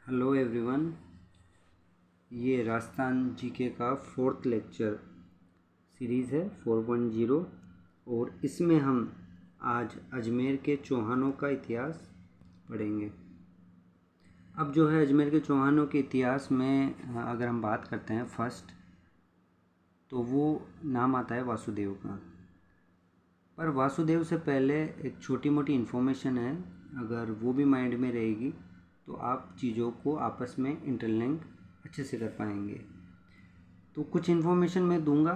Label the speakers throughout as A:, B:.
A: Hello everyone. ये Rajasthan GK का 4th lecture series है 4.0 और इसमें हम आज अजमेर के चौहानों का इतिहास पढ़ेंगे। अब जो है अजमेर के चौहानों के इतिहास में अगर हम बात करते हैं फर्स्ट, तो वो नाम आता है वासुदेव का। पर वासुदेव से पहले एक छोटी मोटी इन्फॉर्मेशन है, अगर वो भी माइंड में रहेगी तो आप चीज़ों को आपस में इंटरलिंक अच्छे से कर पाएंगे। तो कुछ इन्फॉर्मेशन मैं दूंगा,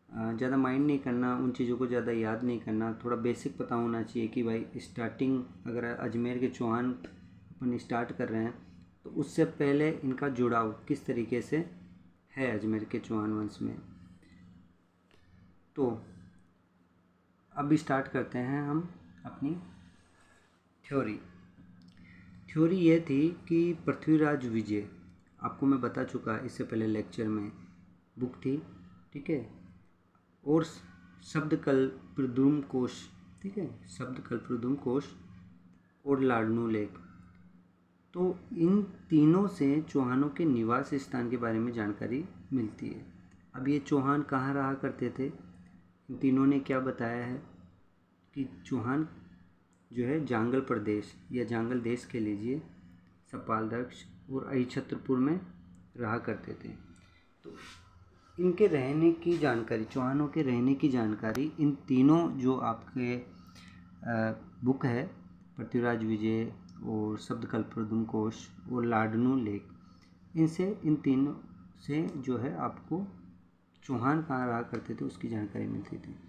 A: ज़्यादा माइंड नहीं करना, उन चीज़ों को ज़्यादा याद नहीं करना, थोड़ा बेसिक पता होना चाहिए कि भाई स्टार्टिंग अगर अजमेर के चौहान अपन स्टार्ट कर रहे हैं तो उससे पहले इनका जुड़ाव किस तरीके से है अजमेर के चौहान वंश में। तो अब स्टार्ट करते हैं हम अपनी थ्योरी ये थी कि पृथ्वीराज विजय, आपको मैं बता चुका इससे पहले लेक्चर में, बुक थी, ठीक है, और शब्दकल्पद्रुम कोश, ठीक है, शब्दकल्पद्रुम कोश और लाडनू लेक। तो इन तीनों से चौहानों के निवास स्थान के बारे में जानकारी मिलती है। अब ये चौहान कहाँ रहा करते थे, इन तीनों ने क्या बताया है कि चौहान जो है जांगल प्रदेश या जांगल देश के लीजिए सपालदक्ष और अहिछत्रपुर में रहा करते थे। तो इनके रहने की जानकारी, चौहानों के रहने की जानकारी इन तीनों जो आपके बुक है पृथ्वीराज विजय और शब्दकल्पद्रुम कोश और लाडनू लेक, इन तीनों से जो है आपको चौहान कहाँ रहा करते थे उसकी जानकारी मिलती थी।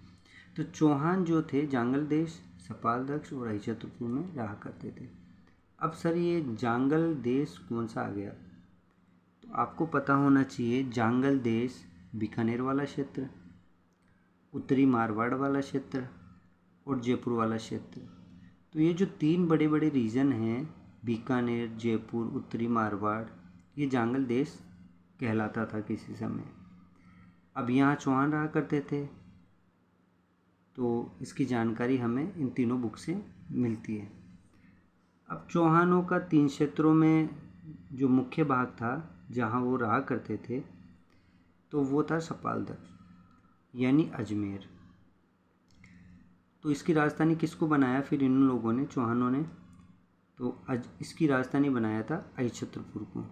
A: तो चौहान जो थे जांगल देश, सपालदक्ष और अहिछत्रपुर में रहा करते थे। अब सर ये जांगल देश कौन सा आ गया, तो आपको पता होना चाहिए जांगल देश बीकानेर वाला क्षेत्र, उत्तरी मारवाड़ वाला क्षेत्र और जयपुर वाला क्षेत्र। तो ये जो तीन बड़े बड़े रीजन हैं, बीकानेर, जयपुर, उत्तरी मारवाड़, ये जांगल देश कहलाता था किसी समय। अब यहाँ चौहान रहा करते थे, तो इसकी जानकारी हमें इन तीनों बुक से मिलती है। अब चौहानों का 3 क्षेत्रों में जो मुख्य भाग था जहाँ वो रहा करते थे, तो वो था सपालदक्ष यानी अजमेर। तो इसकी राजधानी किसको बनाया फिर इन लोगों ने, चौहानों ने, तो इसकी राजधानी बनाया था अहिछत्रपुर को,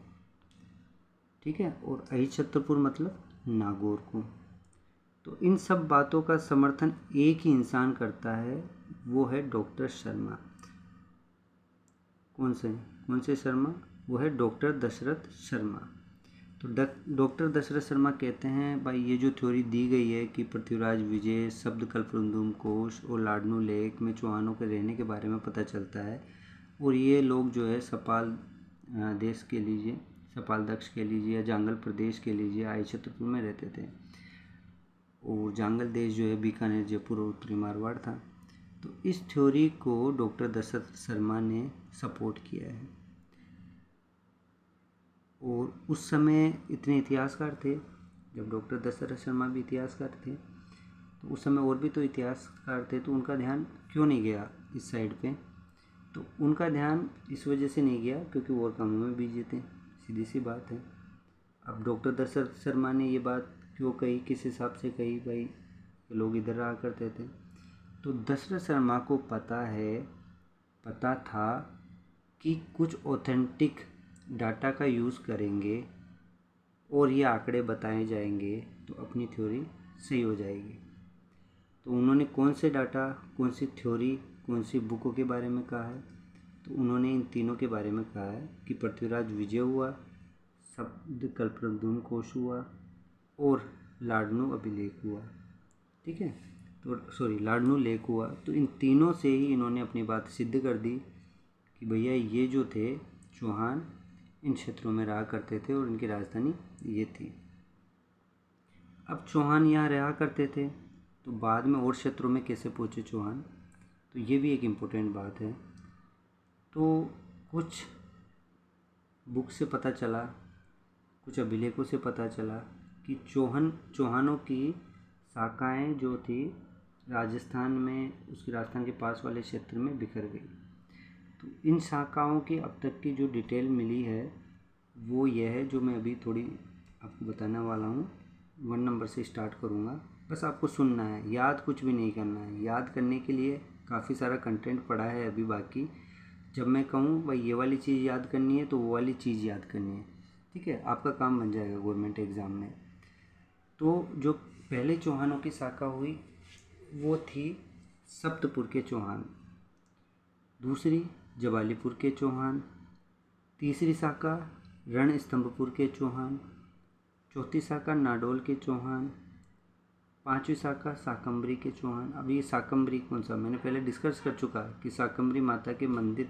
A: ठीक है, और अहिछत्रपुर मतलब नागौर को। तो इन सब बातों का समर्थन एक ही इंसान करता है, वो है डॉक्टर शर्मा। कौन से शर्मा, वो है डॉक्टर दशरथ शर्मा। तो डॉक्टर दशरथ शर्मा कहते हैं भाई ये जो थ्योरी दी गई है कि पृथ्वीराज विजय, शब्दकल्पद्रुम कोश और लाडनू लेक में चौहानों के रहने के बारे में पता चलता है, और ये लोग जो है सपाल देश के लीजिए, सपालदक्ष के लीजिए या जांगल प्रदेश के लीजिए अहिछत्रपुर में रहते थे, और जांगल देश जो है बीकानेर, जयपुर और उत्तरी मारवाड़ था। तो इस थ्योरी को डॉक्टर दशरथ शर्मा ने सपोर्ट किया है। और उस समय इतने इतिहासकार थे, जब डॉक्टर दशरथ शर्मा भी इतिहासकार थे, तो उस समय और भी तो इतिहासकार थे, तो उनका ध्यान क्यों नहीं गया इस साइड पे, तो उनका ध्यान इस वजह से नहीं गया क्योंकि वो और कामों में बिजी थे, सीधी सी बात है। अब डॉक्टर दशरथ शर्मा ने ये बात क्यों कही, किस हिसाब से कही, भाई लोग इधर रहा करते थे, तो दशरथ शर्मा को पता था कि कुछ ऑथेंटिक डाटा का यूज़ करेंगे और ये आंकड़े बताए जाएंगे तो अपनी थ्योरी सही हो जाएगी। तो उन्होंने कौन से डाटा, कौन सी थ्योरी, कौन सी बुकों के बारे में कहा है, तो उन्होंने इन तीनों के बारे में कहा है कि पृथ्वीराज विजय हुआ, शब्दकल्पद्रुम कोश हुआ और लाडनू अभिलेख हुआ, ठीक है, तो लाडनू लेक हुआ। तो इन तीनों से ही इन्होंने अपनी बात सिद्ध कर दी कि भैया ये जो थे चौहान इन क्षेत्रों में रहा करते थे और इनकी राजधानी ये थी। अब चौहान यहाँ रहा करते थे, तो बाद में और क्षेत्रों में कैसे पहुँचे चौहान, तो ये भी एक इम्पोर्टेंट बात है। तो कुछ बुक से पता चला, कुछ अभिलेखों से पता चला कि चौहानों की शाखाएं जो थी राजस्थान में, उसकी राजस्थान के पास वाले क्षेत्र में बिखर गई। तो इन शाखाओं की अब तक की जो डिटेल मिली है वो ये है, जो मैं अभी थोड़ी आपको बताने वाला हूँ। 1 नंबर से स्टार्ट करूँगा, बस आपको सुनना है, याद कुछ भी नहीं करना है। याद करने के लिए काफ़ी सारा कंटेंट पड़ा है अभी बाकी। जब मैं कहूँ भाई ये वाली चीज़ याद करनी है तो वो वाली चीज़ याद करनी है, ठीक है, आपका काम बन जाएगा गवर्नमेंट एग्ज़ाम में। तो जो पहले चौहानों की शाखा हुई वो थी सप्तपुर के चौहान, दूसरी जवालीपुर के चौहान, तीसरी शाखा रणस्तंभपुर के चौहान, चौथी शाखा नाडोल के चौहान, पांचवी शाखा शाकंभरी के चौहान। अब ये शाकंभरी कौन सा, मैंने पहले डिस्कस कर चुका है कि शाकंभरी माता के मंदिर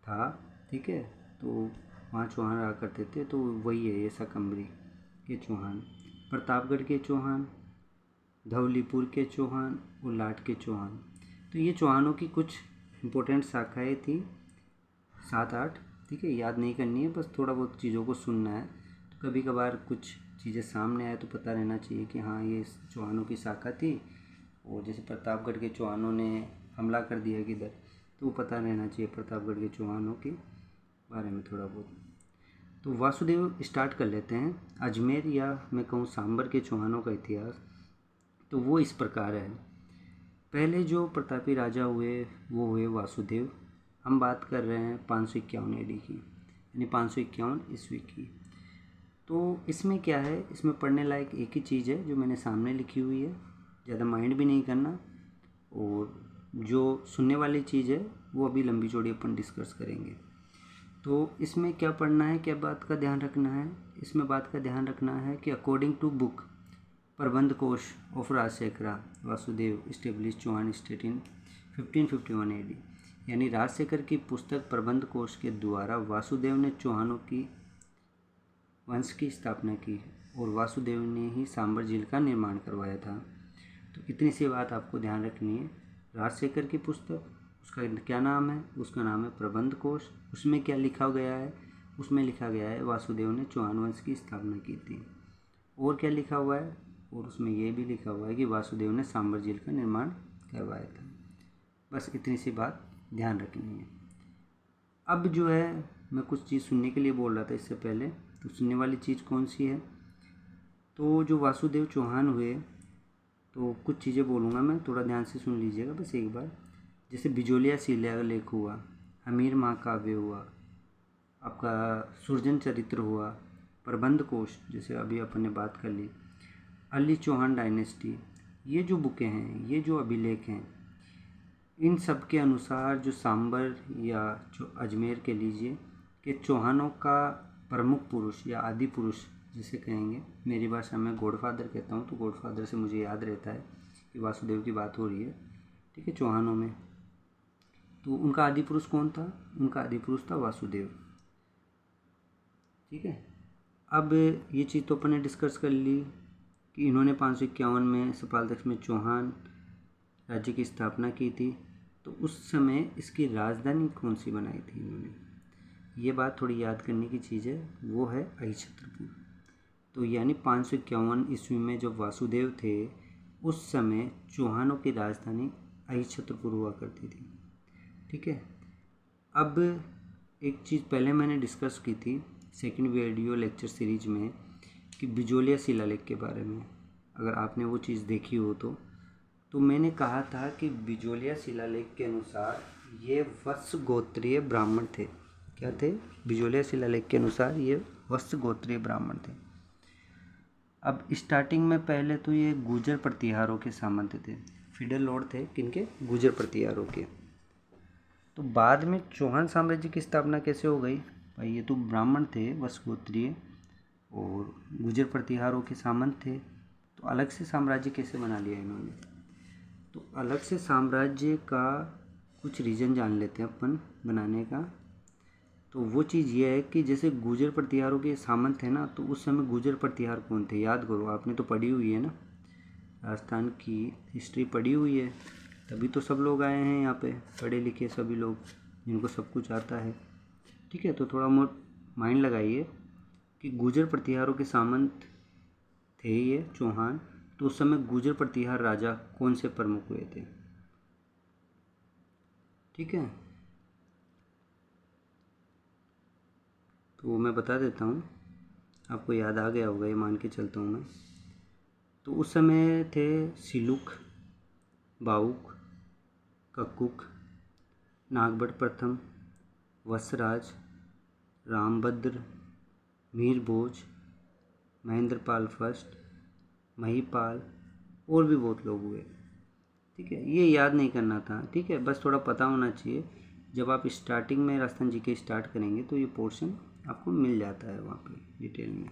A: था, ठीक है, तो वहाँ चौहान रहा करते थे, तो वही है ये शाकंभरी के चौहान। प्रतापगढ़ के चौहान, धवलीपुर के चौहान और लाट के चौहान। तो ये चौहानों की कुछ इम्पोर्टेंट शाखाएँ थी, 7-8, ठीक है, याद नहीं करनी है, बस थोड़ा बहुत चीज़ों को सुनना है। तो कभी कभार कुछ चीज़ें सामने आए तो पता रहना चाहिए कि हाँ ये चौहानों की शाखा थी। और जैसे प्रतापगढ़ के चौहानों ने हमला कर दिया किधर, तो वो पता रहना चाहिए प्रतापगढ़ के चौहानों के बारे में थोड़ा बहुत। तो वासुदेव स्टार्ट कर लेते हैं। अजमेर या मैं कहूँ सांबर के चौहानों का इतिहास तो वो इस प्रकार है। पहले जो प्रतापी राजा हुए वो हुए वासुदेव। हम बात कर रहे हैं 551 AD की, यानी 551 ईस्वी की। तो इसमें क्या है, इसमें पढ़ने लायक एक ही चीज़ है जो मैंने सामने लिखी हुई है, ज़्यादा माइंड भी नहीं करना। और जो सुनने वाली चीज़ है वो अभी लंबी चौड़ी अपन डिस्कस करेंगे। तो इसमें क्या पढ़ना है, क्या बात का ध्यान रखना है, इसमें बात का ध्यान रखना है कि according to book Prabandha Kosha of Rajashekhara Vasudeva establish Chauhan state in 1551 AD, यानी राजशेखर की पुस्तक प्रबंध कोश के द्वारा वासुदेव ने चौहानों की वंश की स्थापना की और वासुदेव ने ही सांबर झील का निर्माण करवाया था। तो इतनी सी बात आपको ध्यान रखनी है। राजशेखर की पुस्तक, उसका क्या नाम है, उसका नाम है प्रबंध कोश। उसमें क्या लिखा गया है, उसमें लिखा गया है वासुदेव ने चौहान वंश की स्थापना की थी। और क्या लिखा हुआ है, और उसमें ये भी लिखा हुआ है कि वासुदेव ने सांबर झील का निर्माण करवाया था। बस इतनी सी बात ध्यान रखनी है। अब जो है मैं कुछ चीज़ सुनने के लिए बोल रहा था इससे पहले, तो सुनने वाली चीज़ कौन सी है, तो जो वासुदेव चौहान हुए तो कुछ चीज़ें बोलूँगा मैं, थोड़ा ध्यान से सुन लीजिएगा बस एक बार। जैसे बिजोलिया शिलालेख हुआ, हमीर महाकाव्य हुआ, आपका सुरजन चरित्र हुआ, प्रबंध कोश जैसे अभी अपन ने बात कर ली, अली चौहान डायनेस्टी, ये जो बुकें हैं, ये जो अभिलेख हैं, इन सब के अनुसार जो सांबर या जो अजमेर के लीजिए कि चौहानों का प्रमुख पुरुष या आदि पुरुष जिसे कहेंगे, मेरी भाषा में गॉडफादर कहता हूँ, तो गॉडफादर से मुझे याद रहता है कि वासुदेव की बात हो रही है, ठीक है, चौहानों में। तो उनका आदि पुरुष कौन था, उनका आदि पुरुष था वासुदेव, ठीक है। अब ये चीज़ तो अपन ने डिस्कस कर ली कि इन्होंने 551 में सपालदक्ष में चौहान राज्य की स्थापना की थी। तो उस समय इसकी राजधानी कौन सी बनाई थी इन्होंने, ये बात थोड़ी याद करने की चीज़ है, वो है अहिछत्रपुर। तो यानी 551 ईस्वी में जब वासुदेव थे उस समय चौहानों की राजधानी अहिछत्रपुर हुआ करती थी, ठीक है। अब एक चीज़ पहले मैंने डिस्कस की थी सेकंड वीडियो लेक्चर सीरीज में कि बिजोलिया शिलालेख के बारे में, अगर आपने वो चीज़ देखी हो तो मैंने कहा था कि बिजोलिया शिलालेख के अनुसार ये वत्स गोत्रीय ब्राह्मण थे। क्या थे, बिजोलिया शिलालेख के अनुसार ये वत्स गोत्रीय ब्राह्मण थे। अब स्टार्टिंग में पहले तो ये गुर्जर प्रतिहारों के सामंत थे, फीडल लॉर्ड थे किनके, गुर्जर प्रतिहारों के। तो बाद में चौहान साम्राज्य की स्थापना कैसे हो गई, भाई ये तो ब्राह्मण थे वत्स गोत्रीय और गुर्जर प्रतिहारों के सामंत थे, तो अलग से साम्राज्य कैसे बना लिया इन्होंने। तो अलग से साम्राज्य का कुछ रीज़न जान लेते हैं अपन बनाने का। तो वो चीज़ ये है कि जैसे गुर्जर प्रतिहारों के सामंत थे ना, तो उस समय गुर्जर प्रतिहार कौन थे, याद करो, आपने तो पढ़ी हुई है ना, राजस्थान की हिस्ट्री पढ़ी हुई है, तभी तो सब लोग आए हैं यहाँ पे, पढ़े लिखे सभी लोग जिनको सब कुछ आता है, ठीक है। तो थोड़ा बहुत माइंड लगाइए कि गुर्जर प्रतिहारों के सामंत थे ये चौहान। तो उस समय गुर्जर प्रतिहार राजा कौन से प्रमुख हुए थे, ठीक है। तो वो मैं बता देता हूँ, आपको याद आ गया होगा ये मान के चलता हूँ मैं। तो उस समय थे सिलुक, बाउक, कक्कुक, नागभट्ट प्रथम, वसराज, रामभद्र, मीरभोज, महेंद्रपाल फर्स्ट, महिपाल और भी बहुत लोग हुए। ठीक है, ये याद नहीं करना था, ठीक है, बस थोड़ा पता होना चाहिए। जब आप स्टार्टिंग में राजस्थान जी के स्टार्ट करेंगे तो ये पोर्शन आपको मिल जाता है वहाँ पे डिटेल में।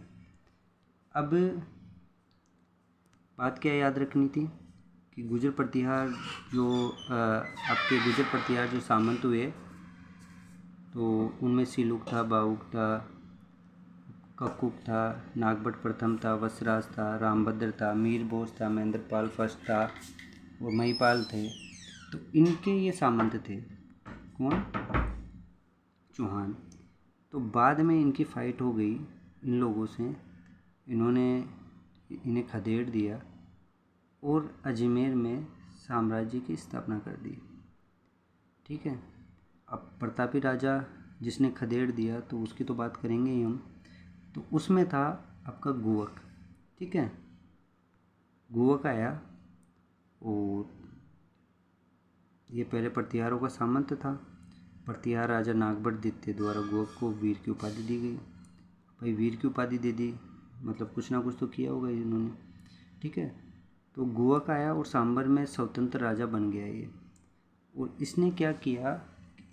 A: अब बात क्या याद रखनी थी कि गुजर प्रतिहार जो आपके गुजर प्रतिहार जो सामंत हुए, तो उनमें सिलुक था, बाउक था, कक्कुक था, नागभट्ट प्रथम था, वसराज था, रामभद्र था, मीरभोज था, महेंद्रपाल फर्स्ट था और महिपाल थे। तो इनके ये सामंत थे। कौन? चौहान। तो बाद में इनकी फाइट हो गई इन लोगों से, इन्होंने इन्हें खदेड़ दिया और अजमेर में साम्राज्य की स्थापना कर दी। ठीक है, अब प्रतापी राजा जिसने खदेड़ दिया तो उसकी तो बात करेंगे ही हम। तो उसमें था आपका गुवक। ठीक है, गुवक आया और ये पहले प्रतिहारों का सामंत था। प्रतिहार राजा नागभट्ट द्वितीय द्वारा गुवक को वीर की उपाधि दी गई। भाई वीर की उपाधि दे दी मतलब कुछ ना कुछ तो किया होगा इन्होंने। ठीक है, तो गुवक आया और सांबर में स्वतंत्र राजा बन गया ये। और इसने क्या किया,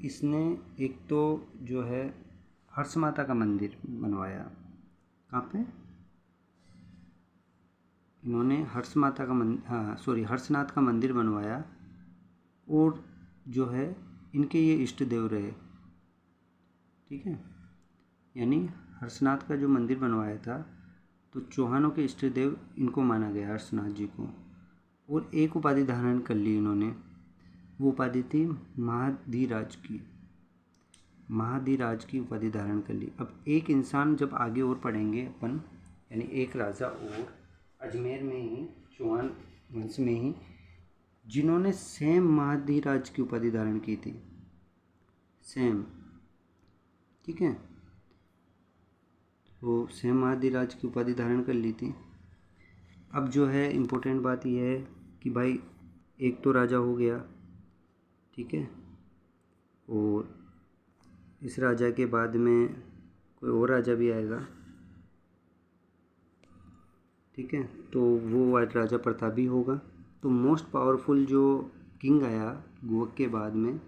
A: इसने एक तो जो है हर्ष माता का मंदिर बनवाया। कहाँ पे? इन्होंने हर्ष माता का हर्षनाथ का मंदिर बनवाया और जो है इनके ये इष्ट देव रहे। ठीक है, यानी हर्षनाथ का जो मंदिर बनवाया था तो चौहानों के इष्ट देव इनको माना गया, हर्षनाथ जी को। और एक उपाधि धारण कर ली इन्होंने, वो उपाधि थी महाधिराज की। महाधिराज की उपाधि धारण कर ली। अब एक इंसान जब आगे और पढ़ेंगे अपन, यानी एक राजा और अजमेर में ही चौहान वंश में ही जिन्होंने सेम महाधिराज की उपाधि धारण की थी, सेम। ठीक है, तो सेम महाधिराज की उपाधि धारण कर ली थी। अब जो है इम्पोर्टेंट बात यह है कि भाई एक तो राजा हो गया, ठीक है, और इस राजा के बाद में कोई और राजा भी आएगा। ठीक है, तो वो राजा प्रतापी होगा। तो मोस्ट पावरफुल जो किंग आया गुवक के बाद में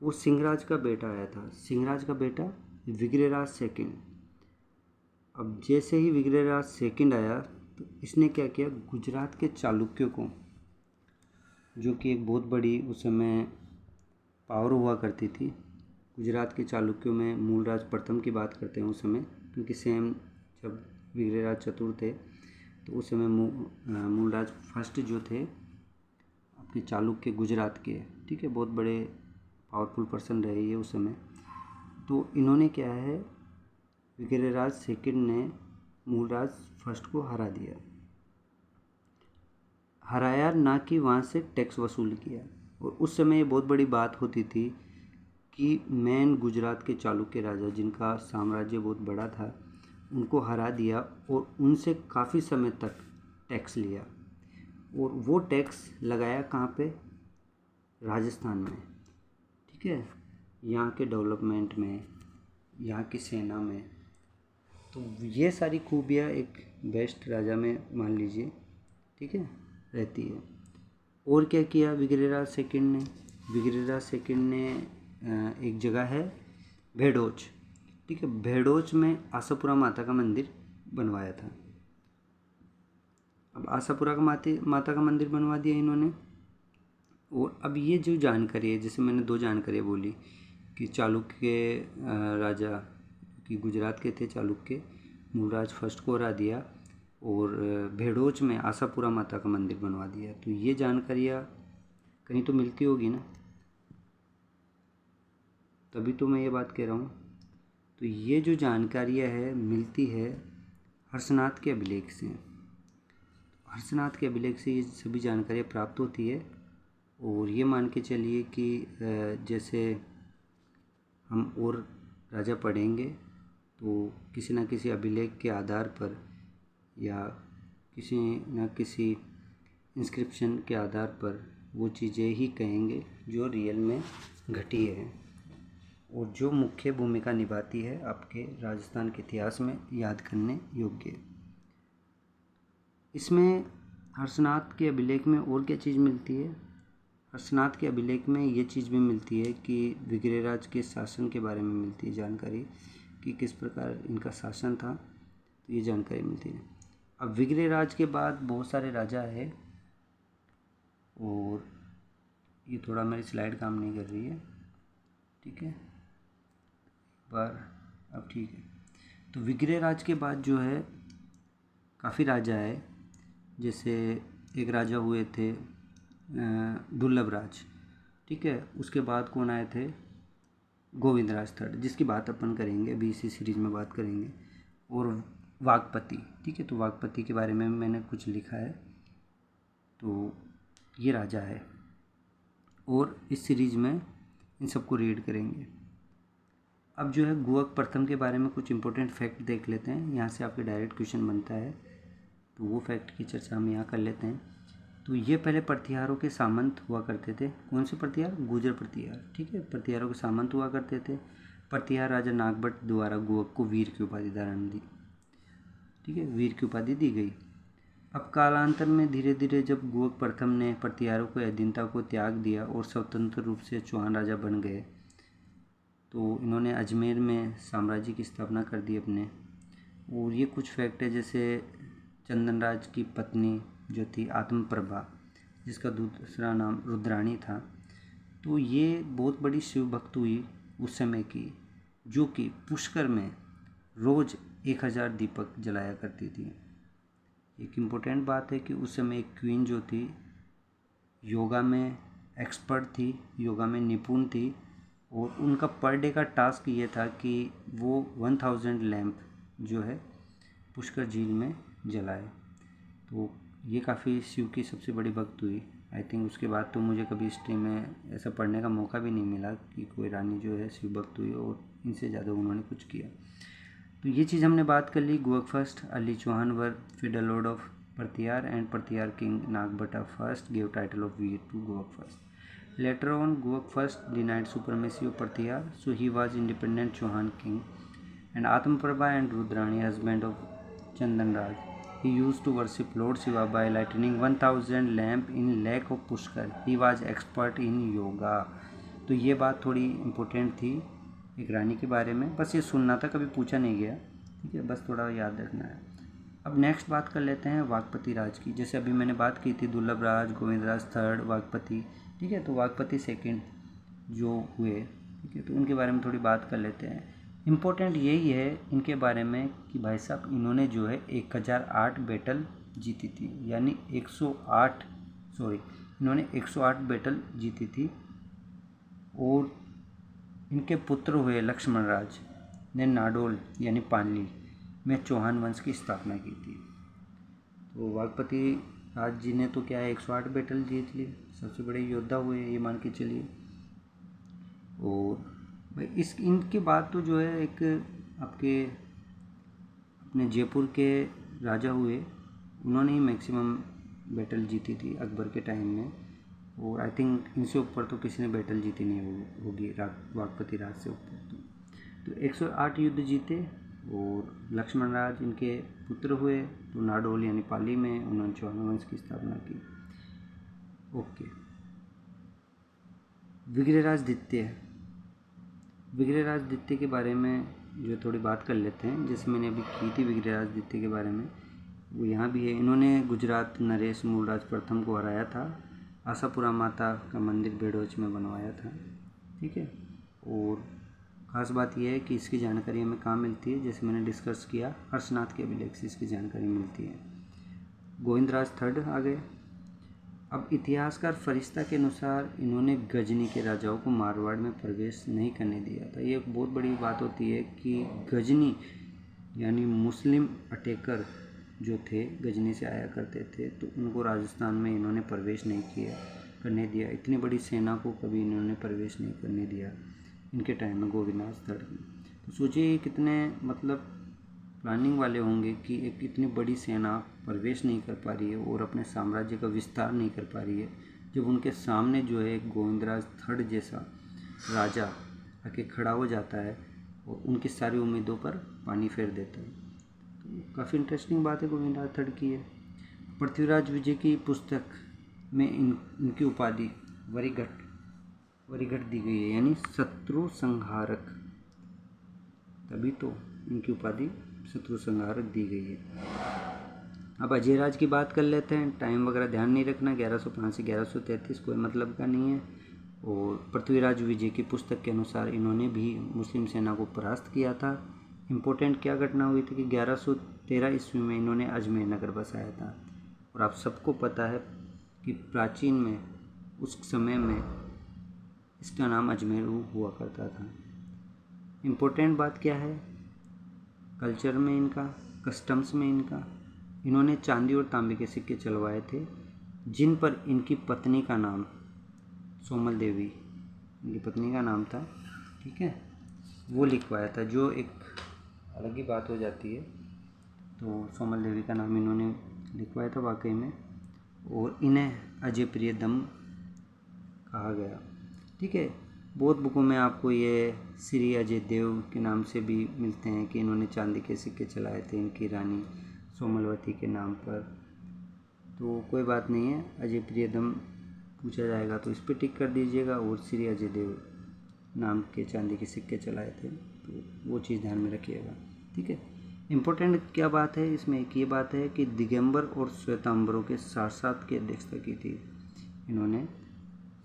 A: वो सिंहराज का बेटा आया था। सिंहराज का बेटा विग्रहराज सेकंड। अब जैसे ही विग्रहराज सेकंड आया तो इसने क्या किया, गुजरात के चालुक्यों को, जो कि एक बहुत बड़ी उस समय पावर हुआ करती थी, गुजरात के चालुक्यों में मूलराज प्रथम की बात करते हैं उस समय, क्योंकि सेम जब विग्रहराज चतुर्थ थे तो उस समय मूलराज फर्स्ट जो थे आपके चालुक्य गुजरात के। ठीक है, बहुत बड़े पावरफुल पर्सन रहे ये उस समय। तो इन्होंने क्या है, विग्रहराज सेकंड ने मूलराज फर्स्ट को हरा दिया, हराया ना कि वहाँ से टैक्स वसूल किया। और उस समय ये बहुत बड़ी बात होती थी कि मेन गुजरात के चालुक्य राजा जिनका साम्राज्य बहुत बड़ा था उनको हरा दिया और उनसे काफ़ी समय तक टैक्स लिया। और वो टैक्स लगाया कहाँ पे? राजस्थान में। ठीक है, यहाँ के डेवलपमेंट में, यहाँ की सेना में। तो ये सारी खूबियाँ एक बेस्ट राजा में मान लीजिए, ठीक है, रहती है। और क्या किया विग्रहराज सेकंड ने? विग्रहराज सेकंड ने एक जगह है भेड़ोच। ठीक है, भेड़ोच में आशापुरा माता का मंदिर बनवाया था। अब आशापुरा का माता का मंदिर बनवा दिया इन्होंने। और अब ये जो जानकारी है, जैसे मैंने दो जानकारी बोली कि चालुक्य राजा कि गुजरात के थे चालुक्य, मूलराज फर्स्ट को हरा दिया और भेड़ोच में आशापुरा माता का मंदिर बनवा दिया। तो ये जानकारियाँ कहीं तो मिलती होगी ना, तभी तो मैं ये बात कह रहा हूँ। तो ये जो जानकारियाँ है मिलती है हर्षनाथ के अभिलेख से। हर्षनाथ के अभिलेख से ये सभी जानकारियाँ प्राप्त होती है। और ये मान के चलिए कि जैसे हम और राजा पढ़ेंगे तो किसी न किसी अभिलेख के आधार पर या किसी न किसी इंस्क्रिप्शन के आधार पर वो चीज़ें ही कहेंगे जो रियल में घटी है और जो मुख्य भूमिका निभाती है आपके राजस्थान के इतिहास में याद करने योग्य। इसमें हर्षनाथ के अभिलेख में और क्या चीज़ मिलती है? हर्षनाथ के अभिलेख में ये चीज़ भी मिलती है कि विग्रहराज के शासन के बारे में मिलती है जानकारी कि किस प्रकार इनका शासन था, तो ये जानकारी मिलती है। अब विग्रहराज के बाद बहुत सारे राजा है और ये थोड़ा मेरी स्लाइड काम नहीं कर रही है, ठीक है पर अब ठीक है। तो विग्रहराज के बाद जो है काफ़ी राजा है, जैसे एक राजा हुए थे दुर्लभ राज, ठीक है। उसके बाद कौन आए थे? गोविंदराज थर्ड, जिसकी बात अपन करेंगे अभी इसी सीरीज में बात करेंगे। और वागपति, ठीक है। तो वागपति के बारे में मैंने कुछ लिखा है, तो ये राजा है और इस सीरीज में इन सबको रीड करेंगे। अब जो है गुहक प्रथम के बारे में कुछ इंपॉर्टेंट फैक्ट देख लेते हैं, यहाँ से आपके डायरेक्ट क्वेश्चन बनता है, तो वो फैक्ट की चर्चा हम यहाँ कर लेते हैं। तो ये पहले प्रतिहारों के सामंत हुआ करते थे। कौन से प्रतिहार? गुर्जर प्रतिहार, ठीक है। प्रतिहारों के सामंत हुआ करते थे। प्रतिहार राजा नागभट्ट द्वारा गुहक को वीर की उपाधि धारण दी, ठीक है, वीर की उपाधि दी गई। अब कालांतर में धीरे धीरे जब गुहक प्रथम ने प्रतिहारों को अधीनता को त्याग दिया और स्वतंत्र रूप से चौहान राजा बन गए, तो इन्होंने अजमेर में साम्राज्य की स्थापना कर दी अपने। और ये कुछ फैक्ट है, जैसे चंदनराज की पत्नी जो थी आत्मप्रभा, जिसका दूसरा नाम रुद्राणी था, तो ये बहुत बड़ी शिव भक्त हुई उस समय की, जो कि पुष्कर में रोज़ 1000 दीपक जलाया करती थी। एक इम्पोर्टेंट बात है कि उस समय एक क्वीन जो थी योगा में एक्सपर्ट थी, योगा में निपुण थी, और उनका पर डे का टास्क ये था कि वो 1000 लैंप जो है पुष्कर झील में जलाए। तो ये काफ़ी शिव की सबसे बड़ी भक्त हुई। आई थिंक उसके बाद तो मुझे कभी हिस्ट्री में ऐसा पढ़ने का मौका भी नहीं मिला कि कोई रानी जो है शिव भक्त हुई और इनसे ज़्यादा उन्होंने कुछ किया। तो ये चीज़ हमने बात कर ली। गुहक फर्स्ट, अली चौहान वर फिर lord of Pratihara and Pratihara king Nagabhata first give title of Veer to Guhaka first. Later on Guhaka first denied supremacy of Pratihara, so he was independent Chauhan king and Atmaprabha and Rudrani husband of Chandanraj. He used to worship Lord Shiva by lighting 1000 lamp in lake of Pushkar. He was expert in yoga. तो ये बात थोड़ी important थी एक रानी के बारे में, बस ये सुनना था, कभी पूछा नहीं गया, ठीक है, बस थोड़ा याद रखना है। अब नेक्स्ट बात कर लेते हैं वागपति राज की। जैसे अभी मैंने बात की थी दुर्लभ राज, गोविंदराज थर्ड, वागपति, ठीक है। तो वागपति सेकंड जो हुए, ठीक है, तो उनके बारे में थोड़ी बात कर लेते हैं। इम्पोर्टेंट यही है इनके बारे में कि भाई साहब इन्होंने जो है 1008 बैटल जीती थी, यानी 108 इन्होंने 108 बैटल जीती थी। और इनके पुत्र हुए लक्ष्मण राज ने नाडोल यानी पाली में चौहान वंश की स्थापना की थी। तो वागपति राज जी ने तो क्या है 108 बैटल जीत ली, सबसे बड़े योद्धा हुए ये मान के चलिए। और भाई इनके बाद तो जो है एक आपके अपने जयपुर के राजा हुए, उन्होंने ही मैक्सिमम बैटल जीती थी अकबर के टाइम में, और आई थिंक इनसे ऊपर तो किसी ने बैटल जीती नहीं होगी वागपति राज से ऊपर। तो 108 युद्ध जीते और लक्ष्मण राज इनके पुत्र हुए, तो नाडोल यानी पाली में उन्होंने चौहान वंश की स्थापना की। ओके, विग्रहराज द्वितीय के बारे में जो थोड़ी बात कर लेते हैं, जैसे मैंने अभी की थी विग्रहराज द्वितीय के बारे में, वो यहाँ भी है। इन्होंने गुजरात नरेश मूलराज प्रथम को हराया था, आशापुरा माता का मंदिर बेड़ोच में बनवाया था, ठीक है। और ख़ास बात यह है कि इसकी जानकारी हमें कहाँ मिलती है, जैसे मैंने डिस्कस किया हर्षनाथ के अभिलेख से इसकी जानकारी मिलती है। गोविंदराज थर्ड आ गए। अब इतिहासकार फरिश्ता के अनुसार इन्होंने गजनी के राजाओं को मारवाड़ में प्रवेश नहीं करने दिया था। ये एक बहुत बड़ी बात होती है कि गजनी यानी मुस्लिम अटैकर जो थे, गजनी से आया करते थे, तो उनको राजस्थान में इन्होंने प्रवेश नहीं करने दिया। इतनी बड़ी सेना को कभी इन्होंने प्रवेश नहीं करने दिया इनके टाइम में, गोविंदराज थर्ड में। तो सोचिए ये कितने मतलब प्लानिंग वाले होंगे कि एक इतनी बड़ी सेना प्रवेश नहीं कर पा रही है और अपने साम्राज्य का विस्तार नहीं कर पा रही है, जब उनके सामने जो है एक गोविंदराज थर्ड जैसा राजा आके खड़ा हो जाता है और उनकी सारी उम्मीदों पर पानी फेर देता है। तो काफ़ी इंटरेस्टिंग बात है गोविंदराज थर्ड की है। पृथ्वीराज विजय की पुस्तक में इनकी उपाधि वरिघट दी गई है, यानी शत्रु संहारक। तभी तो इनकी उपाधि शत्रु संहारक दी गई है। अब अजयराज की बात कर लेते हैं। टाइम वगैरह ध्यान नहीं रखना, 1105 से 1133 कोई मतलब का नहीं है। और पृथ्वीराज विजय की पुस्तक के अनुसार इन्होंने भी मुस्लिम सेना को परास्त किया था। इम्पोर्टेंट क्या घटना हुई थी कि 1113 ईस्वी में इन्होंने अजमेर नगर बसाया था। और आप सबको पता है कि प्राचीन में उस समय में इसका नाम अजमेर हुआ करता था। इम्पोर्टेंट बात क्या है कल्चर में इनका, कस्टम्स में इनका, इन्होंने चांदी और तांबे के सिक्के चलवाए थे जिन पर इनकी पत्नी का नाम सोमल देवी, इनकी पत्नी का नाम था, ठीक है, वो लिखवाया था, जो एक अलग ही बात हो जाती है। तो सोमल देवी का नाम इन्होंने लिखवाया था वाकई में, और इन्हें अजय प्रियदम कहा गया, ठीक है। बहुत बुकों में आपको ये श्री अजय देव के नाम से भी मिलते हैं कि इन्होंने चांदी के सिक्के चलाए थे इनकी रानी सोमलवती के नाम पर। तो कोई बात नहीं है, अजय प्रियदम पूछा जाएगा तो इस पर टिक कर दीजिएगा, और श्री अजय देव नाम के चांदी के सिक्के चलाए थे, तो वो चीज़ ध्यान में रखिएगा, ठीक है। इम्पोर्टेंट क्या बात है इसमें, एक ये बात है कि दिगंबर और श्वेतांबरों के साथ साथ की अध्यक्षता की थी इन्होंने।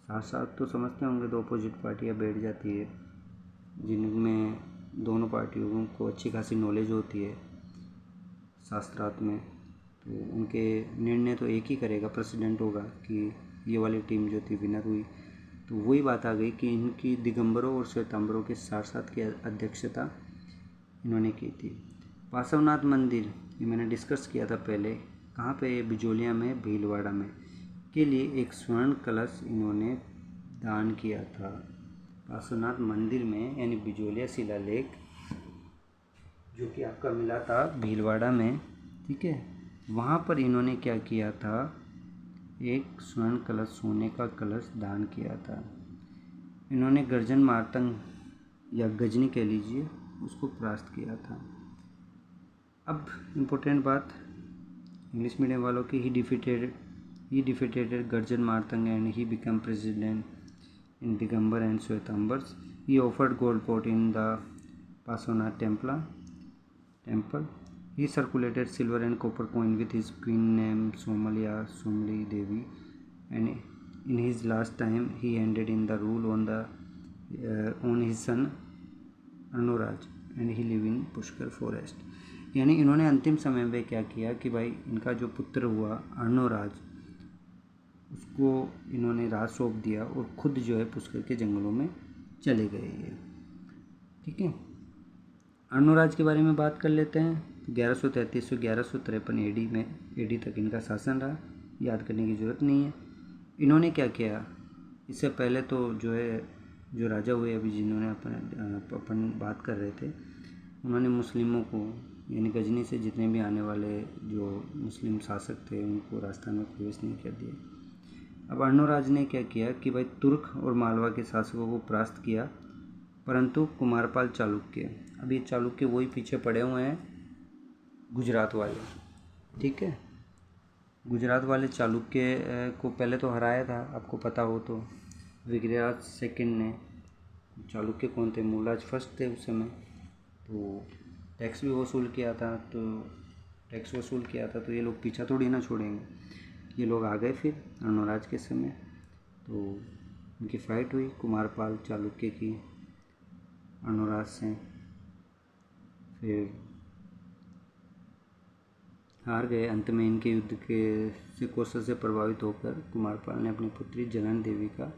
A: साथ साथ तो समझते होंगे, दो अपोजिट पार्टियाँ बैठ जाती है जिनमें दोनों पार्टियों को अच्छी खासी नॉलेज होती है शास्त्रार्थ में, तो उनके निर्णय तो एक ही करेगा, प्रेसिडेंट होगा कि ये वाली टीम जो थी विनर हुई। तो वही बात आ गई कि इनकी दिगंबरों और श्वेतांबरों के साथ साथ की अध्यक्षता इन्होंने की थी। पार्श्वनाथ मंदिर ये मैंने डिस्कस किया था पहले, कहाँ पे, बिजोलिया में, भीलवाड़ा में, के लिए एक स्वर्ण कलश इन्होंने दान किया था। पार्श्वनाथ मंदिर में यानी बिजोलिया शिलालेख जो कि आपका मिला था भीलवाड़ा में, ठीक है, वहाँ पर इन्होंने क्या किया था, एक स्वर्ण कलश, सोने का कलश दान किया था। इन्होंने गर्जन मार्तंग या गजनी कह लीजिए उसको परास्त किया था। अब इम्पोर्टेंट बात इंग्लिश मीडियम वालों की, he defeated Garjan Martang and he become president in Digambar and Svetambars. He offered gold pot in the Parshvanath temple. He circulated silver and copper coin with his queen named Somali Devi, and in his last time he handed in the rule on his son Anuraj, and he live in Pushkar forest. यानी इन्होंने अंतिम समय में क्या किया कि भाई इनका जो पुत्र हुआ अर्णोराज, उसको इन्होंने राज सौंप दिया और खुद जो है पुष्कर के जंगलों में चले गए ये, ठीक है। अर्णोराज के बारे में बात कर लेते हैं। 1133 से 1153 एडी तक इनका शासन रहा, याद करने की ज़रूरत नहीं है। इन्होंने क्या किया, इससे पहले तो जो है जो राजा हुए अभी जिन्होंने अपन बात कर रहे थे, उन्होंने मुस्लिमों को यानी गजनी से जितने भी आने वाले जो मुस्लिम शासक थे उनको राजस्थान में प्रवेश नहीं कर दिया। अब अर्णोराज ने क्या किया कि भाई तुर्क और मालवा के शासकों को परास्त किया, परंतु कुमारपाल चालुक्य, अब ये चालुक्य वही पीछे पड़े हुए हैं गुजरात वाले, ठीक है। गुजरात वाले चालुक्य को पहले तो हराया था, आपको पता हो तो, विग्रहराज सेकंड ने। चालुक्य कौन थे, मूलराज फर्स्ट थे उस समय, तो टैक्स भी वसूल किया था, तो ये लोग पीछा थोड़ी ना छोड़ेंगे, ये लोग आ गए फिर अर्णोराज के समय। तो उनकी फाइट हुई कुमारपाल चालुक्य की अर्णोराज से, फिर हार गए। अंत में इनके युद्ध से कौशल से प्रभावित होकर कुमारपाल ने अपनी पुत्री जलन देवी का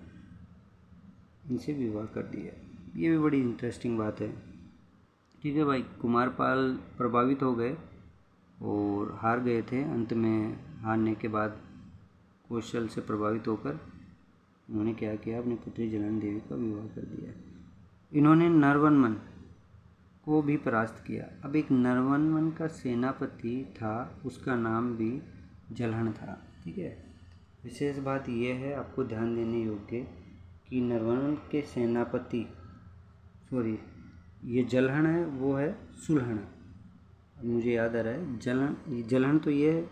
A: इनसे विवाह कर दिया। ये भी बड़ी इंटरेस्टिंग बात है, ठीक है भाई। कुमारपाल प्रभावित हो गए और हार गए थे। अंत में हारने के बाद कौशल से प्रभावित होकर उन्होंने क्या किया, अपनी पुत्री जलन देवी का विवाह कर दिया। इन्होंने नरवर्मन को भी परास्त किया। अब एक नरवनवन का सेनापति था, उसका नाम भी जलहण था। ठीक है, विशेष बात यह है आपको ध्यान देने योग्य कि नरवनवन के सेनापति ये जलहण है, वो है सुलहण। मुझे याद आ रहा है जलहण तो ये है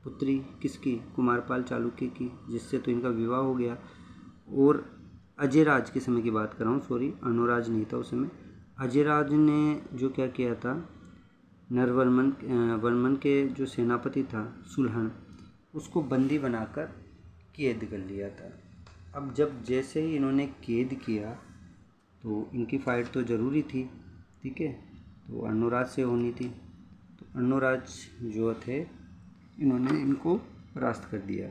A: पुत्री किसकी, कुमारपाल चालुक्य की, जिससे तो इनका विवाह हो गया। और अजयराज के समय की बात कर रहा हूँ, अनुराज नहीं था उस समय। अजयराज ने जो क्या किया था, वर्मन के जो सेनापति था सुलहण, उसको बंदी बनाकर कैद कर लिया था। अब जैसे ही इन्होंने कैद किया तो इनकी फाइट तो ज़रूरी थी। ठीक है, तो अर्णोराज से होनी थी। तो अर्णोराज जो थे, इन्होंने इनको परास्त कर दिया।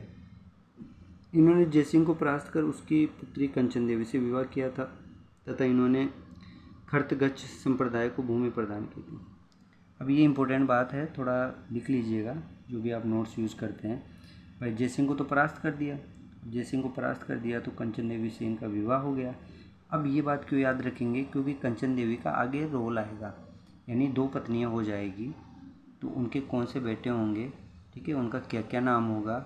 A: इन्होंने जयसिंह को परास्त कर उसकी पुत्री कंचन देवी से विवाह किया था तथा इन्होंने खर्तगच्छ संप्रदाय को भूमि प्रदान की थी। अब ये इम्पोर्टेंट बात है, थोड़ा लिख लीजिएगा जो भी आप नोट्स यूज़ करते हैं। भाई जयसिंह को तो परास्त कर दिया, जयसिंह को परास्त कर दिया तो कंचन देवी से इनका विवाह हो गया। अब ये बात क्यों याद रखेंगे, क्योंकि कंचन देवी का आगे रोल आएगा, यानी 2 पत्नियां हो जाएगी तो उनके कौन से बेटे होंगे, ठीक है, उनका क्या क्या नाम होगा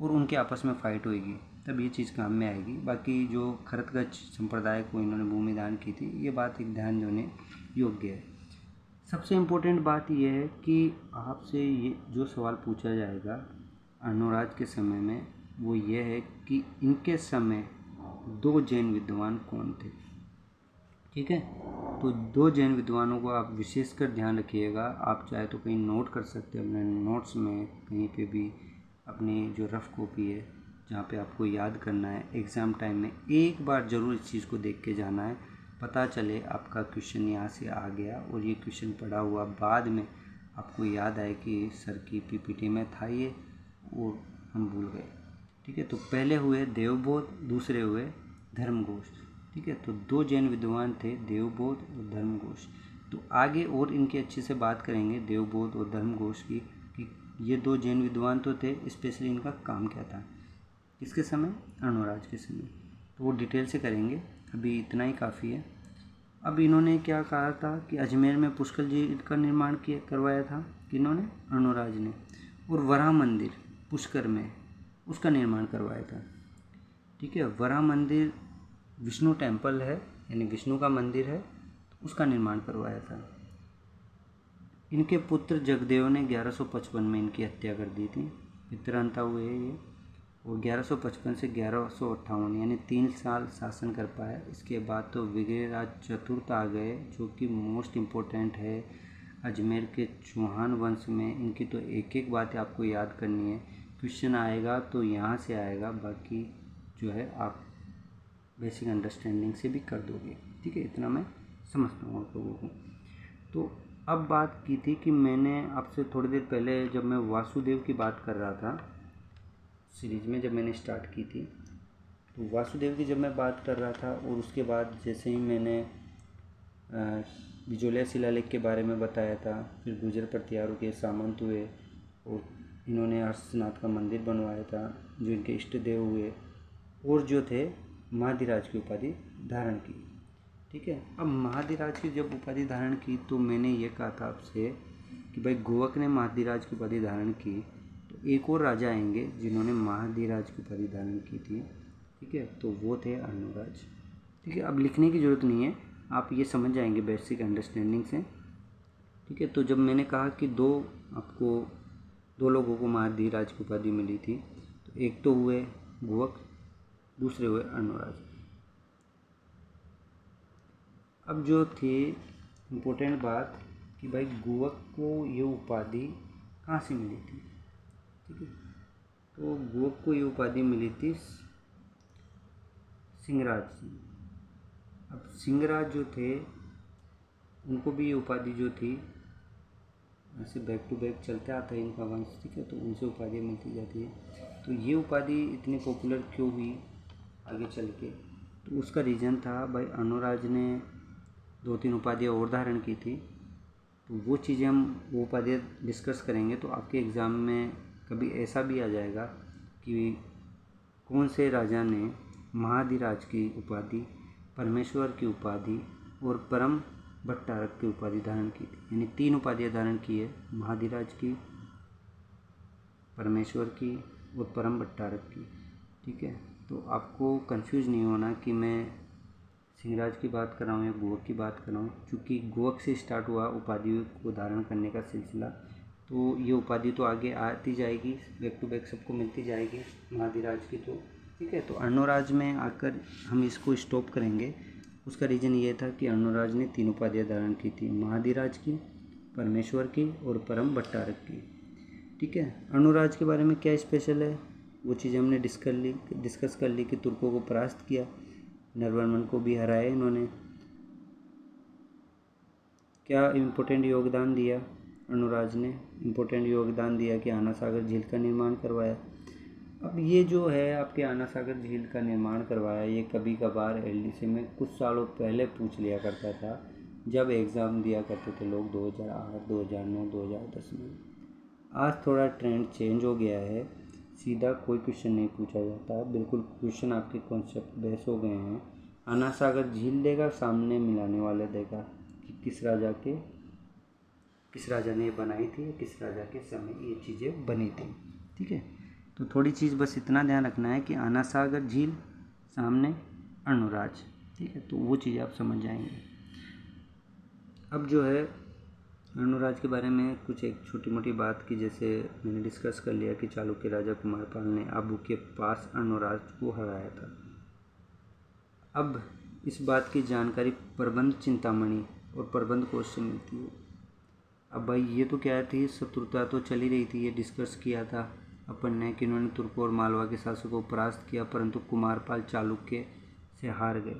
A: और उनके आपस में फ़ाइट होएगी, तब ये चीज़ काम में आएगी। बाकी जो खरतगच्छ संप्रदाय को इन्होंने भूमि दान की थी, ये बात एक ध्यान देने योग्य है। सबसे इम्पोर्टेंट बात यह है कि आपसे ये जो सवाल पूछा जाएगा अर्णोराज के समय में, वो ये है कि इनके समय 2 जैन विद्वान कौन थे। ठीक है, तो 2 जैन विद्वानों को आप विशेषकर ध्यान रखिएगा। आप चाहे तो कहीं नोट कर सकते हैं अपने नोट्स में, कहीं पे भी अपनी जो रफ़ कॉपी है जहाँ पे आपको याद करना है, एग्ज़ाम टाइम में एक बार ज़रूर इस चीज़ को देख के जाना है, पता चले आपका क्वेश्चन यहाँ से आ गया और ये क्वेश्चन पढ़ा हुआ बाद में आपको याद आए कि सर की पीपीटी में था ये और हम भूल गए। ठीक है, तो पहले हुए देवबोध, दूसरे हुए धर्मघोष। ठीक है, तो 2 जैन विद्वान थे, देवबोध और धर्मघोष। तो आगे और इनकी अच्छे से बात करेंगे देवबोध और धर्मघोष की, कि ये 2 जैन विद्वान तो थे, स्पेशली इनका काम क्या था, किसके समय, अर्णोराज के समय, तो वो डिटेल से करेंगे। अभी इतना ही काफ़ी है। अब इन्होंने क्या कहा था कि अजमेर में पुष्कर जी का निर्माण करवाया था, किन्होंने, अर्णोराज ने, और वराह मंदिर पुष्कर में उसका निर्माण करवाया था। ठीक है, वराह मंदिर विष्णु टेम्पल है, यानी विष्णु का मंदिर है, उसका निर्माण करवाया था। इनके पुत्र जगदेव ने 1155 में इनकी हत्या कर दी थी, पितरांता हुए ये, और 1155 से 1158 यानी 3 साल शासन कर पाया। इसके बाद तो विग्रहराज चतुर्थ आ गए, जो कि मोस्ट इम्पोर्टेंट है अजमेर के चौहान वंश में। इनकी तो एक एक बात आपको याद करनी है, क्वेश्चन आएगा तो यहाँ से आएगा, बाकी जो है आप बेसिक अंडरस्टैंडिंग से भी कर दोगे। ठीक है, इतना मैं समझता हूँ आप लोगों को। तो अब बात की थी कि मैंने आपसे थोड़ी देर पहले जब मैं वासुदेव की बात कर रहा था सीरीज में, जब मैंने स्टार्ट की थी, तो वासुदेव की जब मैं बात कर रहा था और उसके बाद जैसे ही मैंने बिजोलिया शिलालेख के बारे में बताया था, फिर गुर्जर प्रतिहारों के सामंत हुए और इन्होंने हर्षनाथ का मंदिर बनवाया था, जो इनके इष्ट देव हुए, और जो थे महाधिराज की उपाधि धारण की। ठीक है, अब महाधिराज की जब उपाधि धारण की तो मैंने ये कहा था आपसे कि भाई गोवक ने महाधिराज की उपाधि धारण की, तो एक और राजा आएंगे जिन्होंने महाधिराज की उपाधि धारण की थी। ठीक है, तो वो थे अर्णोराज। ठीक है, अब लिखने की ज़रूरत नहीं है, आप ये समझ जाएंगे बेसिक अंडरस्टैंडिंग से। ठीक है, तो जब मैंने कहा कि आपको 2 लोगों को महाधिराज की उपाधि मिली थी, तो एक तो हुए गोवक, दूसरे हुए अर्णोराज। अब जो थी इम्पोर्टेंट बात कि भाई गोवक को ये उपाधि कहाँ से मिली थी। ठीक है, तो गोवक को ये उपाधि मिली थी सिंहराज से। अब सिंहराज जो थे उनको भी ये उपाधि जो थी, ऐसे बैक टू बैक चलते आता है इनका वंश। ठीक है, तो उनसे उपाधियाँ मिलती जाती है। तो ये उपाधि इतनी पॉपुलर क्यों हुई आगे चल के, तो उसका रीज़न था भाई अर्णोराज ने 2-3 उपाधियाँ और धारण की थी। तो वो चीज़ें हम वो उपाधियाँ डिस्कस करेंगे, तो आपके एग्ज़ाम में कभी ऐसा भी आ जाएगा कि कौन से राजा ने महाधिराज की उपाधि, परमेश्वर की उपाधि और परम भट्टारक की उपाधि धारण की थी। यानी 3 उपाधियाँ धारण की है, महाधिराज की, परमेश्वर की और परम भट्टारक की। ठीक है, तो आपको कंफ्यूज नहीं होना कि मैं सिंहराज की बात कर रहा हूँ या गोवक की बात कर रहा हूँ, क्योंकि गोवक से स्टार्ट हुआ उपाधियों को धारण करने का सिलसिला। तो ये उपाधि तो आगे आती जाएगी, बैक टू बैक सबको मिलती जाएगी महाधिराज की। तो ठीक है, तो अर्णोराज में आकर हम इसको स्टॉप करेंगे। उसका रीज़न ये था कि अर्णोराज ने 3 उपाधियाँ धारण की थी, महाधिराज की, परमेश्वर की और परम भट्टारक की। ठीक है, अर्णोराज के बारे में क्या स्पेशल है वो चीज़ हमने डिस्कस कर ली कि तुर्कों को परास्त किया, नरवर्मन को भी हराया इन्होंने। क्या इम्पोर्टेंट योगदान दिया अर्णोराज ने? इम्पोर्टेंट योगदान दिया कि आना सागर झील का निर्माण करवाया। अब ये जो है आपके आना सागर झील का निर्माण करवाया, ये कभी कभार एलडीसी में कुछ सालों पहले पूछ लिया करता था, जब एग्ज़ाम दिया करते थे लोग 2008, 2009, 2010 में। आज थोड़ा ट्रेंड चेंज हो गया है, सीधा कोई क्वेश्चन नहीं पूछा जाता, बिल्कुल क्वेश्चन आपके कॉन्सेप्ट बेस हो गए हैं। आना सागर झील देगा, सामने मिलाने वाले देगा कि किस राजा ने ये बनाई थी, किस राजा के समय ये चीज़ें बनी थी। ठीक है, तो थोड़ी चीज़ बस इतना ध्यान रखना है कि आना सागर झील, सामने अर्णोराज। ठीक है, तो वो चीज़ आप समझ जाएंगे। अब जो है अर्णोराज के बारे में कुछ एक छोटी मोटी बात की, जैसे मैंने डिस्कस कर लिया कि चालुक्य राजा कुमारपाल ने आबू के पास अर्णोराज को हराया था। अब इस बात की जानकारी प्रबंध चिंतामणि और प्रबंध कोश से मिलती है। अब भाई ये तो क्या थी, शत्रुता तो चली रही थी, ये डिस्कस किया था अपन ने कि उन्होंने तुर्कों और मालवा के शासकों को परास्त किया, परंतु कुमारपाल चालुक्य से हार गए।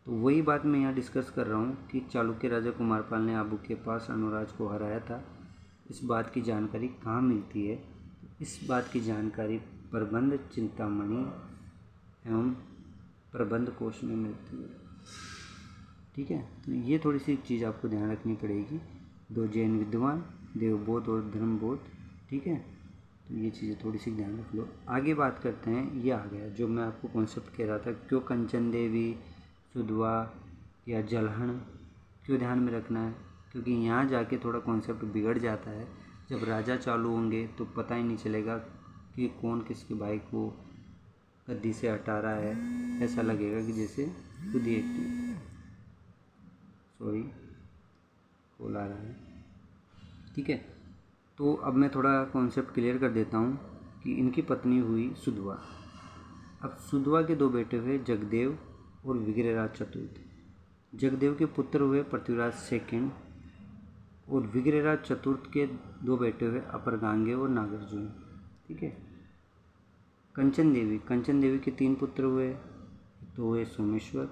A: तो वही बात मैं यहाँ डिस्कस कर रहा हूँ कि चालुक्य राजा कुमारपाल ने आबू के पास अर्णोराज को हराया था। इस बात की जानकारी कहाँ मिलती है? इस बात की जानकारी प्रबंध चिंतामणि एवं प्रबंध कोश में मिलती है। ठीक है, तो ये थोड़ी सी चीज़ आपको ध्यान रखनी पड़ेगी। 2 जैन विद्वान, देवबोध और धर्मबोध। ठीक है, तो ये चीज़ें थोड़ी सी ध्यान रख लो। आगे बात करते हैं, ये आ गया जो मैं आपको कॉन्सेप्ट कह रहा था, क्यों कंचन देवी, सुधवा या जलहण क्यों ध्यान में रखना है, क्योंकि यहाँ जाके थोड़ा कॉन्सेप्ट बिगड़ जाता है। जब राजा चालू होंगे तो पता ही नहीं चलेगा कि कौन किसके भाई को गद्दी से हटा रहा है, ऐसा लगेगा कि जैसे खुद ही कॉल आ रहा है। ठीक है, तो अब मैं थोड़ा कॉन्सेप्ट क्लियर कर देता हूँ कि इनकी पत्नी हुई सुधवा। अब सुधवा के 2 बेटे हुए, जगदेव और विग्रहराज चतुर्थ। जगदेव के पुत्र हुए पृथ्वीराज सेकंड और विग्रहराज चतुर्थ के 2 बेटे हुए अपरगांगे और नागार्जुन। ठीक है, कंचन देवी के 3 पुत्र हुए, तो हुए सोमेश्वर,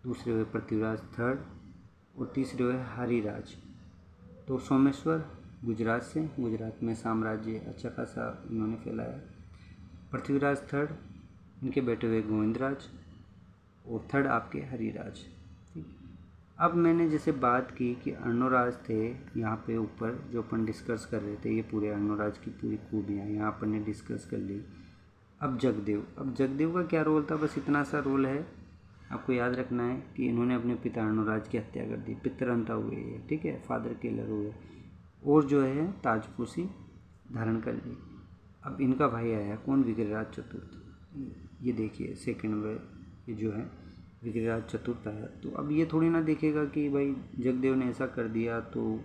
A: दूसरे हुए पृथ्वीराज थर्ड और तीसरे हुए हरिराज। तो सोमेश्वर गुजरात में साम्राज्य अच्छा खासा इन्होंने फैलाया। पृथ्वीराज थर्ड, इनके बेटे हुए गोविंदराज और थर्ड आपके हरिराज। ठीक, अब मैंने जैसे बात की कि अर्णोराज थे यहाँ पे ऊपर जो अपन डिस्कस कर रहे थे, ये पूरे अर्णोराज की पूरी खूबियाँ यहाँ अपन ने डिस्कस कर ली। अब जगदेव का क्या रोल था, बस इतना सा रोल है, आपको याद रखना है कि इन्होंने अपने पिता अर्णोराज की हत्या कर दी, पितरंता हुए ये। ठीक है, फादर किलर हुए, और जो है ताजपोशी धारण कर ली। अब इनका भाई आया कौन, विग्रहराज चतुर्थ। ये देखिए सेकंड में ये जो है विग्रहराज चतुर्थ आया। तो अब ये थोड़ी ना देखेगा कि भाई जगदेव ने ऐसा कर दिया तो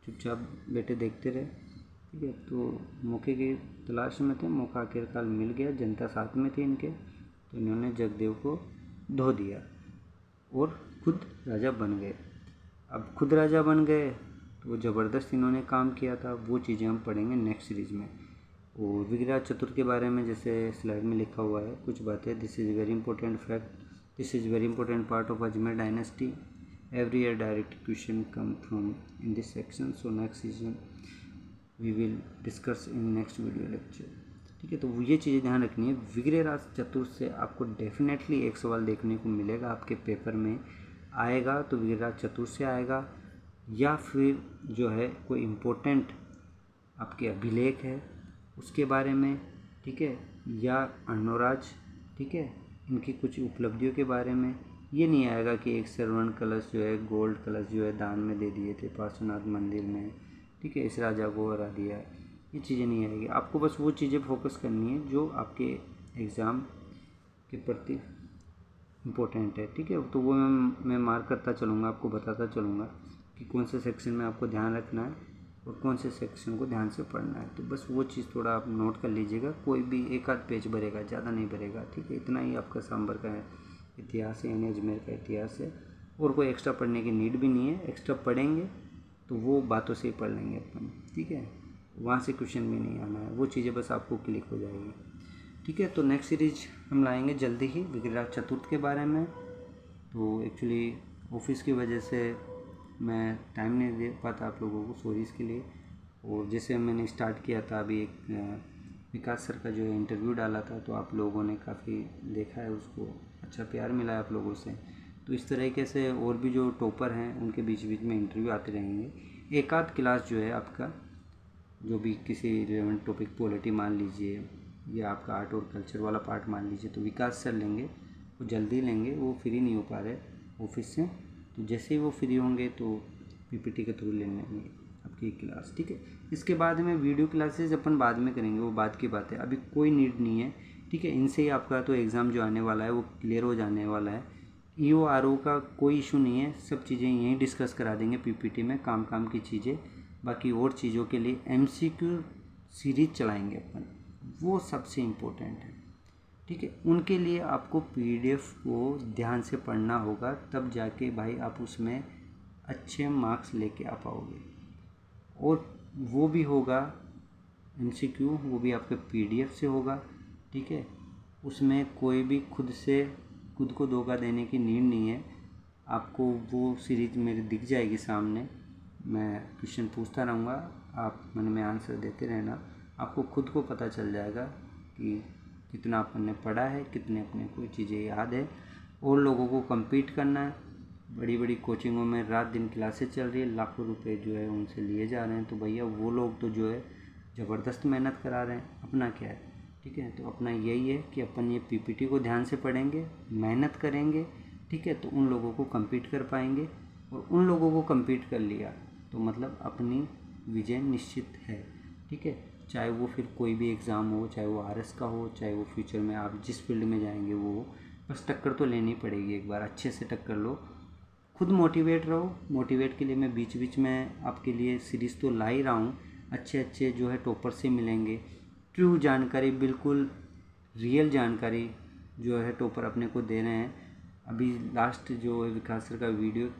A: चुपचाप बेटे देखते रहे। ठीक है, तो मौके की तलाश में थे, मौका आखिरकार मिल गया, जनता साथ में थी इनके, तो इन्होंने जगदेव को धो दिया और खुद राजा बन गए। अब खुद राजा बन गए तो वो ज़बरदस्त इन्होंने काम किया था, वो चीज़ें हम पढ़ेंगे नेक्स्ट सीरीज़ में। और विग्रहराज चतुर्थ के बारे में जैसे स्लाइड में लिखा हुआ है कुछ बातें, this is very important fact, this is very important part of Ajmer dynasty, every year direct question come from in this section, so next season we will discuss in next video lecture. ठीक है, तो ये चीज़ें ध्यान रखनी है। विग्रहराज चतुर्थ से आपको डेफिनेटली एक सवाल देखने को मिलेगा, आपके पेपर में आएगा तो विग्रहराज चतुर्थ से आएगा, या फिर जो है कोई इम्पोर्टेंट आपके अभिलेख है उसके बारे में। ठीक है, या अर्णोराज, ठीक है, इनकी कुछ उपलब्धियों के बारे में, ये नहीं आएगा कि एक श्रवण कलश जो है, गोल्ड कलश जो है दान में दे दिए थे पार्श्वनाथ मंदिर में, ठीक है, इस राजा को हरा दिया। ये चीज़ें नहीं आएगी। आपको बस वो चीज़ें फोकस करनी है जो आपके एग्ज़ाम के प्रति इम्पोर्टेंट है, ठीक है। तो वो मैं मार्क करता चलूँगा, आपको बताता चलूँगा कि कौन से सेक्शन में आपको ध्यान रखना है और कौन से सेक्शन को ध्यान से पढ़ना है। तो बस वो चीज़ थोड़ा आप नोट कर लीजिएगा। कोई भी एक आध पेज भरेगा, ज़्यादा नहीं भरेगा, ठीक है। इतना ही आपका सांभर का इतिहास है, यानी अजमेर का इतिहास है, और कोई एक्स्ट्रा पढ़ने की नीड भी नहीं है। एक्स्ट्रा पढ़ेंगे तो वो बातों से ही पढ़ लेंगे अपन, ठीक है। वहाँ से क्वेश्चन भी नहीं आना है, वो चीज़ें बस आपको क्लिक हो जाएगी, ठीक है। तो नेक्स्ट सीरीज हम लाएंगे जल्दी ही विग्रह चतुर्थ के बारे में। तो एक्चुअली ऑफिस की वजह से मैं टाइम नहीं दे पाता आप लोगों को, सॉरी इसके लिए। और जैसे मैंने स्टार्ट किया था अभी एक विकास सर का जो है इंटरव्यू डाला था, तो आप लोगों ने काफ़ी देखा है उसको, अच्छा प्यार मिला है आप लोगों से। तो इस तरीके से और भी जो टॉपर हैं उनके बीच बीच में इंटरव्यू आते रहेंगे। एक आध क्लास जो है आपका, जो भी किसी रिलेवेंट टॉपिक, पॉलिटी मान लीजिए या आपका आर्ट और कल्चर वाला पार्ट मान लीजिए, तो विकास सर लेंगे, वो जल्दी लेंगे, वो फ्री नहीं हो पा रहे ऑफिस से। तो जैसे ही वो फ्री होंगे तो पीपीटी के थ्रू ले लेंगे आपकी क्लास, ठीक है। इसके बाद में वीडियो क्लासेस अपन बाद में करेंगे, वो बाद की बात है, अभी कोई नीड नहीं है, ठीक है। इनसे ही आपका तो एग्ज़ाम जो आने वाला है वो क्लियर हो जाने वाला है। ईओ आरओ का कोई इशू नहीं है, सब चीज़ें यहीं डिस्कस करा देंगे पीपीटी में, काम की चीज़ें। बाकी और चीज़ों के लिए एमसीक्यू सीरीज चलाएंगे अपन, वो सबसे इम्पोर्टेंट है, ठीक है। उनके लिए आपको पीडीएफ को ध्यान से पढ़ना होगा, तब जाके भाई आप उसमें अच्छे मार्क्स लेके आ पाओगे। और वो भी होगा एमसीक्यू, वो भी आपके पीडीएफ से होगा, ठीक है। उसमें कोई भी खुद को धोखा देने की नीड नहीं है। आपको वो सीरीज मेरी दिख जाएगी सामने, मैं क्वेश्चन पूछता रहूँगा, आप मन में आंसर देते रहना, आपको खुद को पता चल जाएगा कि कितना अपन ने पढ़ा है, कितने अपने को चीज़ें याद है। और लोगों को compete करना है, बड़ी बड़ी कोचिंगों में रात दिन क्लासेस चल रही है, लाखों रुपए जो है उनसे लिए जा रहे हैं, तो भैया वो लोग तो जो है ज़बरदस्त मेहनत करा रहे हैं, अपना क्या है, ठीक है। तो अपना यही है कि अपन ये पीपीटी को ध्यान से पढ़ेंगे, मेहनत करेंगे, ठीक है, तो उन लोगों को compete कर पाएंगे। और उन लोगों को compete कर लिया तो मतलब अपनी विजय निश्चित है, ठीक है। चाहे वो फिर कोई भी एग्ज़ाम हो, चाहे वो आरएस का हो, चाहे वो फ्यूचर में आप जिस फील्ड में जाएंगे वो हो, बस टक्कर तो लेनी पड़ेगी, एक बार अच्छे से टक्कर लो। खुद मोटिवेट रहो, मोटिवेट के लिए मैं बीच बीच में आपके लिए सीरीज़ तो ला ही रहा हूँ। अच्छे जो है टॉपर से मिलेंगे, ट्रू जानकारी, बिल्कुल रियल जानकारी जो है टॉपर अपने को दे रहे हैं। अभी लास्ट जो है विकास सर का वीडियो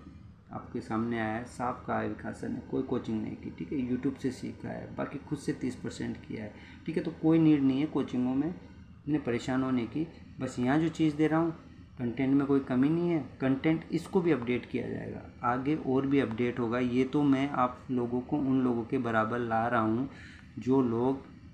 A: आपके सामने आया है, साफ कहा है विकास सर ने, कोई कोचिंग नहीं की, ठीक है, यूट्यूब से सीखा है, बाकी खुद से 30% किया है, ठीक है। तो कोई नीड नहीं है कोचिंगों में इतने परेशान होने की। बस यहाँ जो चीज़ दे रहा हूँ, कंटेंट में कोई कमी नहीं है, कंटेंट इसको भी अपडेट किया जाएगा, आगे और भी अपडेट होगा। ये तो मैं आप लोगों को उन लोगों के बराबर ला रहा हूँ जो लोग